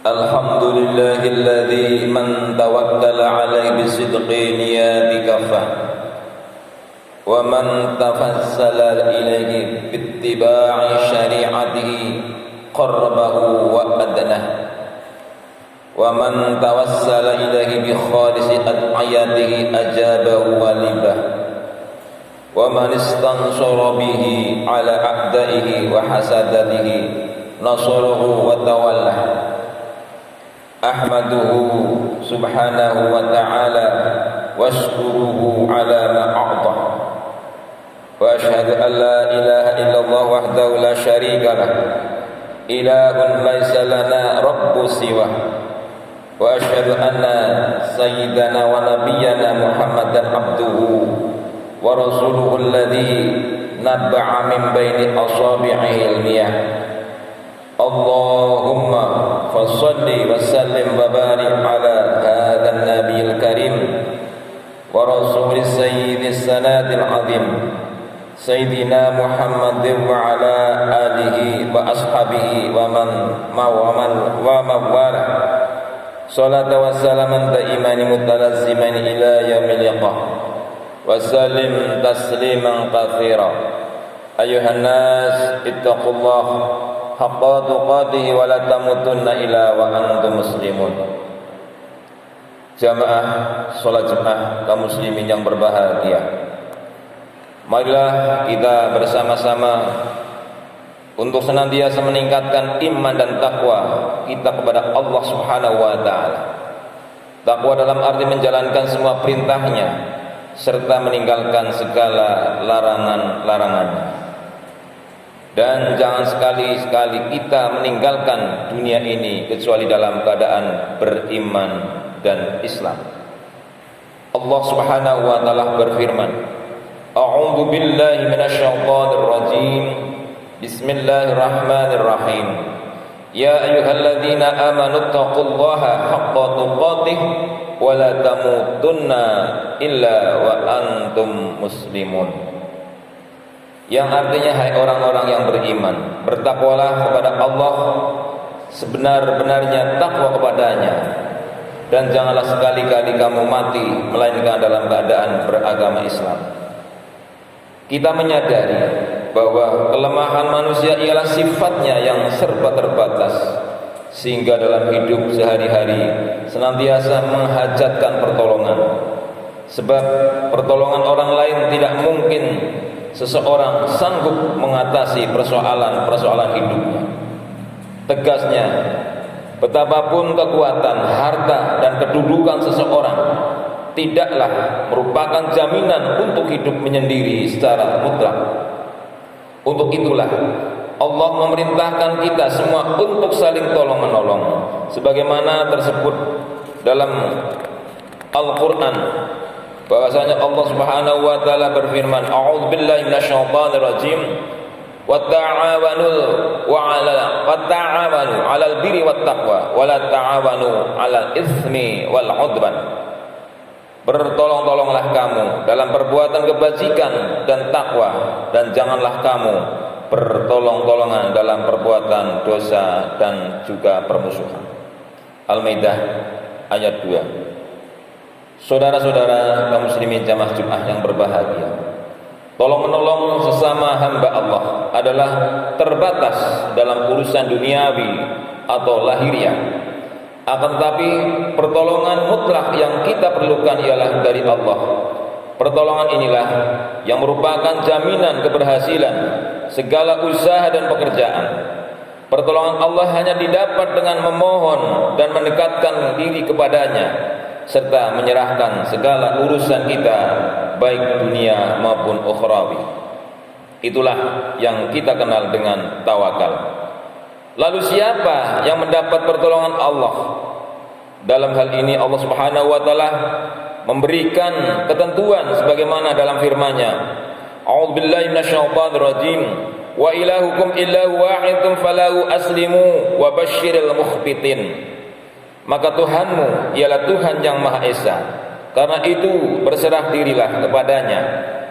Alhamdulillahilladzi man tawakkala alaihi bisidqi niyati kafah wa man tafassala ilaihi bittiba'i syari'atihi qarrabahu wa adnah wa man tawassala ilaihi bi khalisi ad'iyatihi ajabahu wa libah wa man istansara bihi ala a'daihi wa hasadatihi nasarahu wa tawallah. Ahmaduhu subhanahu wa ta'ala wa ashkuruhu ala ma a'ta wa ashhadu an la ilaha illallah wahdahu la syarika lah ilahun laisa lana rabbu siwah wa ashhadu anna sayyidana wa nabiyyana Muhammadan abduhu wa rasuluhu alladhi nabba'a min baini asabi'ihi al-miyah. Allahumma fassalli wa sallim wa barik ala hadzal nabiyil karim wa rasulis sayyidis sanadil azim sayyidina Muhammadin wa ala alihi wa ashabihi wa man wala salatu wa salaman daimani mutalazziman ila yaumil liqah wa sallim tasliman katsira. Ayuhan nas ittaqullah haqqa tuqatih wa la tamutunna illa wa antum muslimun. Jamaah salat Jumat kaum muslimin yang berbahagia, marilah kita bersama-sama untuk senantiasa meningkatkan iman dan takwa kita kepada Allah Subhanahu wa taala. Takwa dalam arti menjalankan semua perintahnya serta meninggalkan segala larangan-larangannya. Dan jangan sekali-sekali kita meninggalkan dunia ini kecuali dalam keadaan beriman dan Islam. Allah Subhanahu wa taala berfirman, A'udzu billahi minasyaitonir rajim. Bismillahirrahmanirrahim. Ya ayyuhalladzina amanu taqullaha haqqa tuqatih wa la tamutunna illa wa antum muslimun. Yang artinya, hai orang-orang yang beriman, bertakwalah kepada Allah sebenar-benarnya takwa kepadanya, dan janganlah sekali-kali kamu mati melainkan dalam keadaan beragama Islam. Kita menyadari bahwa kelemahan manusia ialah sifatnya yang serba terbatas, sehingga dalam hidup sehari-hari senantiasa menghajatkan pertolongan. Sebab pertolongan orang lain tidak mungkin seseorang sanggup mengatasi persoalan-persoalan hidupnya. Tegasnya, betapapun kekuatan, harta, dan kedudukan seseorang tidaklah merupakan jaminan untuk hidup menyendiri secara mutlak. Untuk itulah Allah memerintahkan kita semua untuk saling tolong-menolong, sebagaimana tersebut dalam Al-Quran, bahwasanya Allah Subhanahu wa taala berfirman, A'udzu billahi minasyaitonir rajim. Wa ta'awanu 'alal birri wat taqwa wa la ta'awanu 'alal itsmi wal 'udwan. Bertolong-tolonglah kamu dalam perbuatan kebajikan dan takwa, dan janganlah kamu bertolong-tolongan dalam perbuatan dosa dan juga permusuhan. Al-Maidah ayat 2. Saudara-saudara kaum muslimin jamaah Jumat yang berbahagia, tolong-menolong sesama hamba Allah adalah terbatas dalam urusan duniawi atau lahiriah. Akan tetapi pertolongan mutlak yang kita perlukan ialah dari Allah. Pertolongan inilah yang merupakan jaminan keberhasilan segala usaha dan pekerjaan. Pertolongan Allah hanya didapat dengan memohon dan mendekatkan diri kepadanya, serta menyerahkan segala urusan kita baik dunia maupun ukhrawi. Itulah yang kita kenal dengan tawakal. Lalu siapa yang mendapat pertolongan Allah? Dalam hal ini Allah Subhanahu wa taala memberikan ketentuan sebagaimana dalam firman-Nya, A'udzu billahi minasyaitonir rajim. Wa ilahukum illahu wahidun falahu aslimu wa basyiril mukhbitin. Maka Tuhanmu ialah Tuhan yang Maha Esa. Karena itu berserah dirilah kepadanya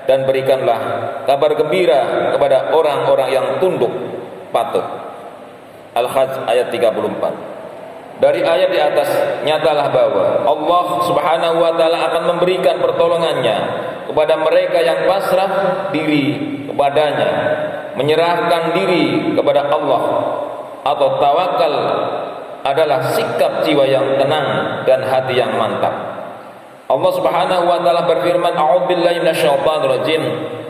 dan berikanlah kabar gembira kepada orang-orang yang tunduk patuh. Al-Hajj ayat 34. Dari ayat di atas nyatalah bahwa Allah Subhanahu wa taala akan memberikan pertolongannya kepada mereka yang pasrah diri kepadanya, menyerahkan diri kepada Allah, atau tawakal adalah sikap jiwa yang tenang dan hati yang mantap. Allah Subhanahu wa taala berfirman, a'udzubillahi minasyaitonir rajim,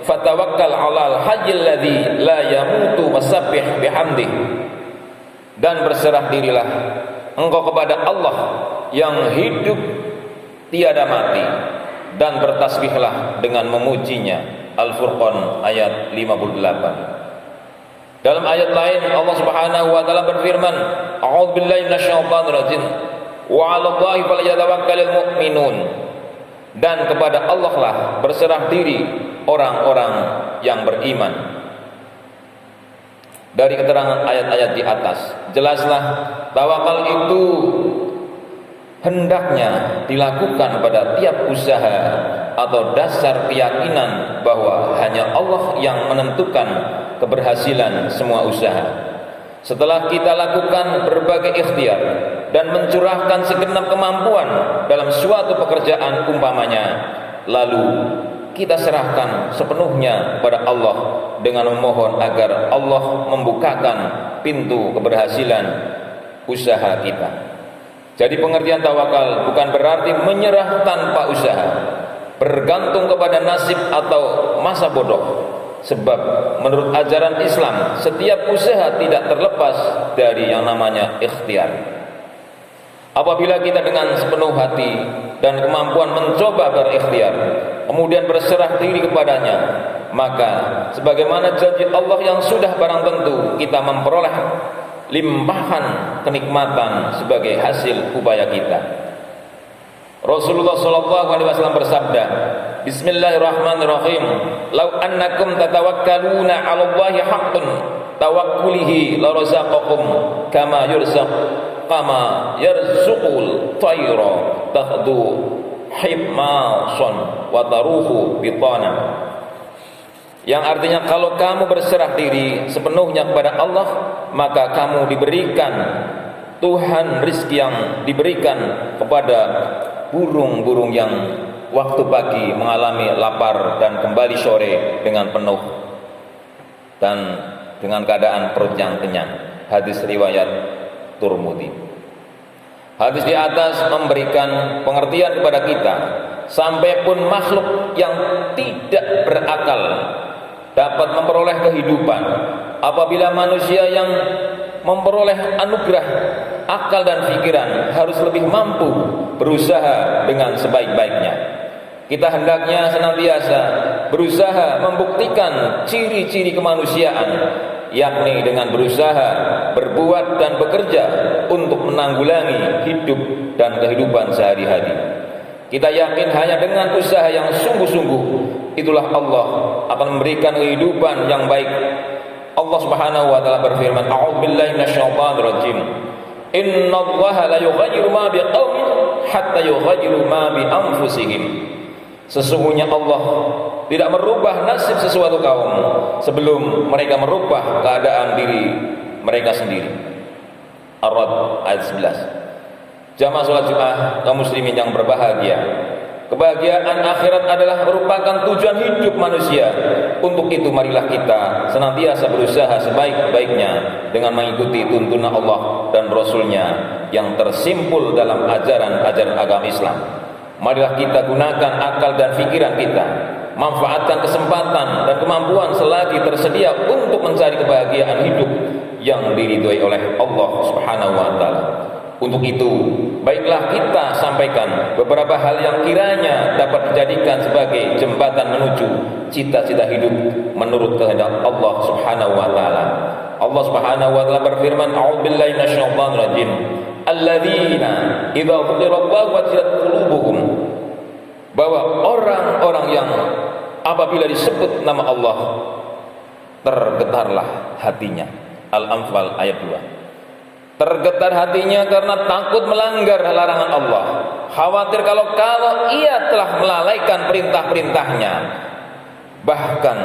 fatawakkal 'alal hayyil ladzi la yamutu wasabbih bihamdih. Dan berserah dirilah engkau kepada Allah yang hidup tiada mati, dan bertasbihlah dengan memujinya. Al-Furqan ayat 58. Dalam ayat lain Allah Subhanahu wa taala berfirman, a'udzubillahi minasyaitonir rajim, wa 'alallahi falyatawakkalul mu'minun. Dan kepada Allah lah berserah diri orang-orang yang beriman. Dari keterangan ayat-ayat di atas jelaslah tawakal itu hendaknya dilakukan pada tiap usaha atau dasar keyakinan bahwa hanya Allah yang menentukan keberhasilan semua usaha. Setelah kita lakukan berbagai ikhtiar dan mencurahkan segenap kemampuan dalam suatu pekerjaan umpamanya, lalu kita serahkan sepenuhnya pada Allah dengan memohon agar Allah membukakan pintu keberhasilan usaha kita. Jadi pengertian tawakal bukan berarti menyerah tanpa usaha, bergantung kepada nasib atau masa bodoh. Sebab menurut ajaran Islam, setiap usaha tidak terlepas dari yang namanya ikhtiar. Apabila kita dengan sepenuh hati dan kemampuan mencoba berikhtiar, kemudian berserah diri kepadanya, maka sebagaimana janji Allah yang sudah barang tentu, kita memperoleh limpahan kenikmatan sebagai hasil upaya kita. Rasulullah SAW bersabda, Bismillahirrahmanirrahim, "Lau annakum tatawakkaluna 'alallahi haqqan tawakkulihi la razaqakum kama yarzuqul tayra takhdu himmasan wa taruhu bitana." Yang artinya, kalau kamu berserah diri sepenuhnya kepada Allah, maka kamu diberikan Tuhan rizki yang diberikan kepada burung-burung yang waktu pagi mengalami lapar dan kembali sore dengan penuh dan dengan keadaan perut yang kenyang. Hadis riwayat Turmudi. Hadis di atas memberikan pengertian kepada kita, sampai pun makhluk yang tidak berakal dapat memperoleh kehidupan apabila manusia yang memperoleh anugerah akal dan pikiran harus lebih mampu berusaha dengan sebaik-baiknya. Kita hendaknya senantiasa berusaha membuktikan ciri-ciri kemanusiaan, yakni dengan berusaha berbuat dan bekerja untuk menanggulangi hidup dan kehidupan sehari-hari. Kita yakin hanya dengan usaha yang sungguh-sungguh itulah Allah akan memberikan kehidupan yang baik. Allah Subhanahu wa taala berfirman, a'udzubillahi minasyaitonir rajim, innallaha la yughayyiru ma biqaumin hatta yughayyiru ma bi anfusihim. Sesungguhnya Allah tidak merubah nasib sesuatu kaum sebelum mereka merubah keadaan diri mereka sendiri. Ar-Rad ayat 11. Jamaah salat Jumat kaum muslimin yang berbahagia, kebahagiaan akhirat adalah merupakan tujuan hidup manusia. Untuk itu marilah kita senantiasa berusaha sebaik-baiknya dengan mengikuti tuntunan Allah dan Rasul-Nya yang tersimpul dalam ajaran-ajaran agama Islam. Marilah kita gunakan akal dan pikiran kita, manfaatkan kesempatan dan kemampuan selagi tersedia untuk mencari kebahagiaan hidup yang diridhoi oleh Allah Subhanahu wa taala. Untuk itu, baiklah kita sampaikan beberapa hal yang kiranya dapat dijadikan sebagai jembatan menuju cita-cita hidup menurut kehendak Allah Subhanahu wa taala. Allah Subhanahu wa taala berfirman, a'udzubillahi minasyaitonir rajim, alladzina idza dzukirallahu wajilat qulubuhum, bahwa orang-orang yang apabila disebut nama Allah tergetarlah hatinya. Al-Anfal ayat 2. Tergetar hatinya karena takut melanggar larangan Allah, khawatir kalau ia telah melalaikan perintah-perintahnya. Bahkan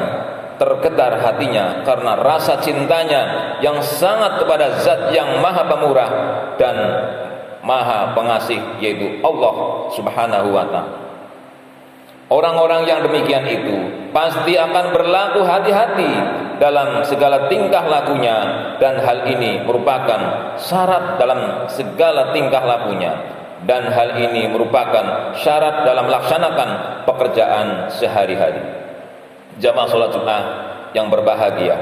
tergetar hatinya karena rasa cintanya yang sangat kepada Zat yang Maha Pemurah dan Maha Pengasih, yaitu Allah Subhanahu wa Ta'ala. Orang-orang yang demikian itu pasti akan berlaku hati-hati dalam segala tingkah lakunya, dan hal ini merupakan syarat dalam segala tingkah lakunya, dan hal ini merupakan syarat dalam melaksanakan pekerjaan sehari-hari. Jamaah salat Jumat yang berbahagia,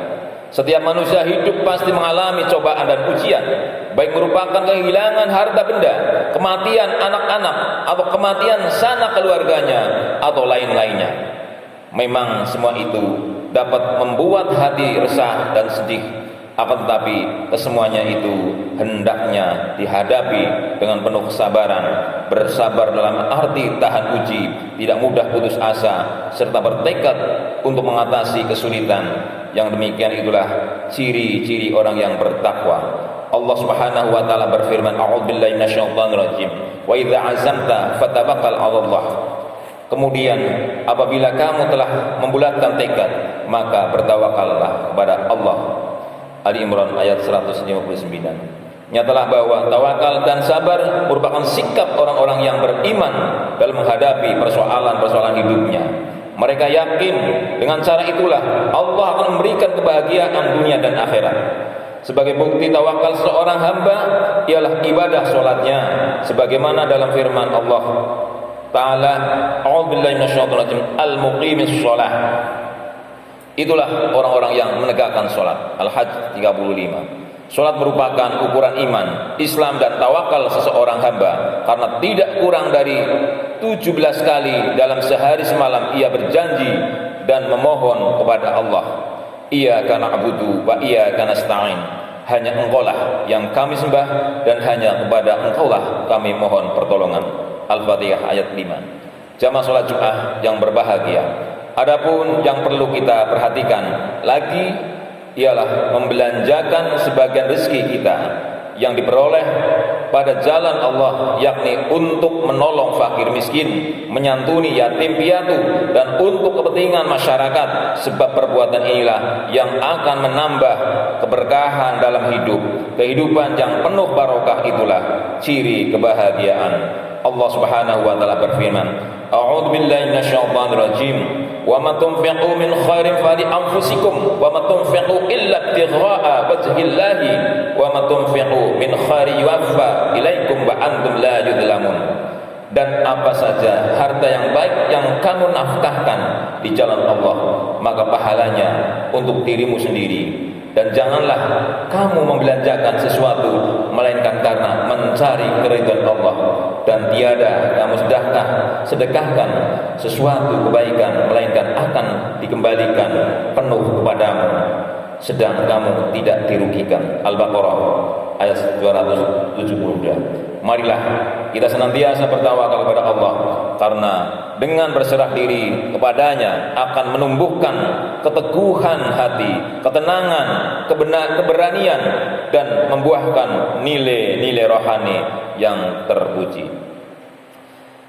setiap manusia hidup pasti mengalami cobaan dan ujian, baik merupakan kehilangan harta benda, kematian anak-anak, atau kematian sanak keluarganya, atau lain-lainnya. Memang semua itu dapat membuat hati resah dan sedih, akan tetapi kesemuanya itu hendaknya dihadapi dengan penuh kesabaran, bersabar dalam arti tahan uji, tidak mudah putus asa, serta bertekad untuk mengatasi kesulitan. Yang demikian itulah ciri-ciri orang yang bertakwa. Allah Subhanahu wa Ta'ala berfirman, a'udzubillahi minasyaitonir rajim, wa idza azamta fatawakkal 'ala Allah. Kemudian apabila kamu telah membulatkan tekad, maka bertawakallah kepada Allah. Ali Imran ayat 159. Nyatalah bahwa tawakal dan sabar merupakan sikap orang-orang yang beriman dalam menghadapi persoalan-persoalan hidupnya. Mereka yakin dengan cara itulah Allah akan memberikan kebahagiaan dunia dan akhirat. Sebagai bukti tawakal seorang hamba ialah ibadah sholatnya, sebagaimana dalam firman Allah Ta'ala, a'udzubillahi minasyaitonir rajim, al-muqimis sholah. Itulah orang-orang yang menegakkan sholat. Al-Hajj 35. Sholat merupakan ukuran iman, Islam dan tawakal seseorang hamba, karena tidak kurang dari 17 kali dalam sehari semalam ia berjanji dan memohon kepada Allah, Iyyaka na'budu wa iyyaka nasta'in. Hanya Engkaulah yang kami sembah dan hanya kepada Engkaulah kami mohon pertolongan. Al-Fatihah ayat 5. Jamaah sholat Jumat yang berbahagia, adapun yang perlu kita perhatikan lagi ialah membelanjakan sebagian rezeki kita yang diperoleh pada jalan Allah, yakni untuk menolong fakir miskin, menyantuni yatim piatu, dan untuk kepentingan masyarakat. Sebab perbuatan inilah yang akan menambah keberkahan dalam hidup. Kehidupan yang penuh barokah itulah ciri kebahagiaan. Allah Subhanahu wa Ta'ala berfirman, a'udzu billahi minasyaitonir rajim, wa ma tunfiqu min khairin fali anfusikum wa ma tunfiqu illa ibtigha'a wajhillahi wa ma tunfiqu min khairin yuwaffa ilaikum wa antum la yudlamun. Dan apa saja harta yang baik yang kamu nafkahkan di jalan Allah, maka pahalanya untuk dirimu sendiri. Dan janganlah kamu membelanjakan sesuatu melainkan karena mencari keridhaan Allah, dan tiada kamu sedekahkan sesuatu kebaikan melainkan akan dikembalikan penuh kepadamu, sedang kamu tidak dirugikan. Al-Baqarah ayat 272. Marilah kita senantiasa bertawakal kepada Allah, karena dengan berserah diri kepadanya akan menumbuhkan keteguhan hati, ketenangan, keberanian, dan membuahkan nilai-nilai rohani yang terpuji.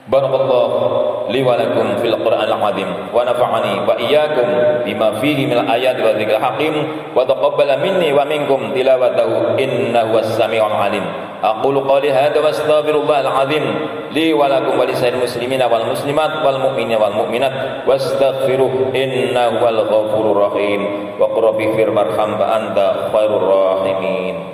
Barakallahu li wa lakum fil Qur'anil azim wa nafa'ani wa iyyakum bima fihi minal ayati wa dzikril hakim wa taqabbala minni wa minkum tilawatahu innahu was-sami'ul alim. Aqulu qawli hadza wa astaghfirullahal azim li wa lakum wa lisa'il muslimina wal muslimat wal mu'minina wal mu'minat wastaghfiruh innahu wal ghafurur rahim wa qur rabbi fir marham fa anta khairur rahimin.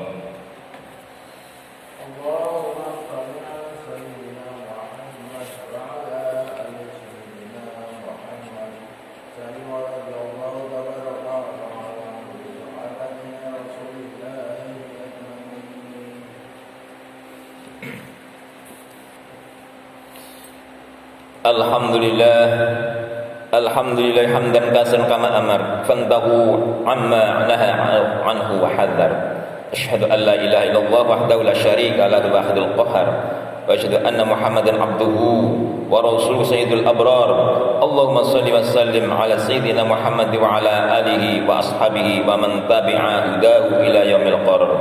Alhamdulillah hamdan katsiran kama amar fantahu amma naha anhu wa hadzar. Asyhadu an la ilaha illallah wahdahu la syarika lahu wahidul qahhar wa asyhadu anna Muhammadan abduhu wa rasuluhu sayyidul abrar. Allahumma shalli wa sallim ala sayyidina Muhammad wa ala alihi wa ashabihi wa man tabi'a hudahu ila yaumil qarar.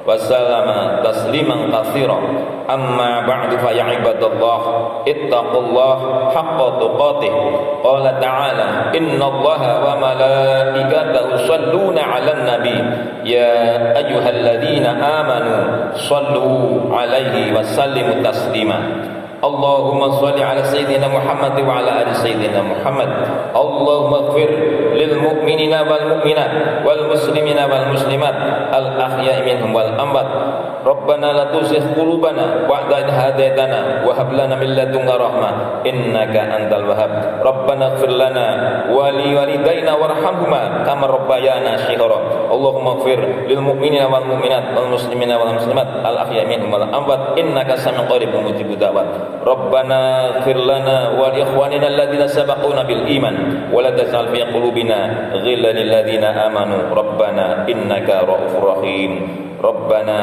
وسلم تسليما كثيرا أما بعد فيا عباد الله اتقوا الله حق تقاته قال تعالى إن الله وملائكته يصلون على النبي يا أيها الذين آمنوا صلوا عليه وسلموا تسليما اللهم صل على سيدنا محمد وعلى آل سيدنا محمد اللهم اغفر للمؤمنين والمؤمنات والمسلمين والمسلمات الأحياء منهم والأموات ربنا لا تزغ قلوبنا بعد إذ هديتنا وهب لنا من لدنك رحمة إنك أنت الوهاب ربنا اغفر لنا ولوالدينا وارحمهما كما ربيانا صغارا اللهم اغفر للمؤمنين والمؤمنات والمسلمين والمسلمات الأحياء منهم والأموات إنك سميع قريب مجيب الدعوات ربنا اغفر لنا ولإخواننا الذين سبقونا بالإيمان ولا تجعل في قلوبنا غلا للذين آمنوا ربنا إنك رؤوف رحيم ربنا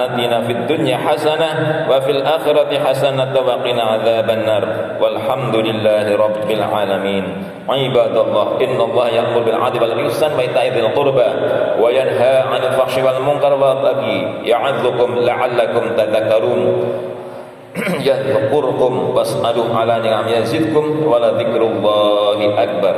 آتنا في الدنيا حسنة وفي الآخرة حسنة وقنا عذاب النار والحمد لله رب العالمين عباد الله إن الله يأمر بالعدل والإحسان وإيتاء ذي القربى وينهى عن الفحش والمنكر والبغي يعظكم لعلكم تذكرون يذكركم واسألوا على نعم يزدكم ولذكر الله أكبر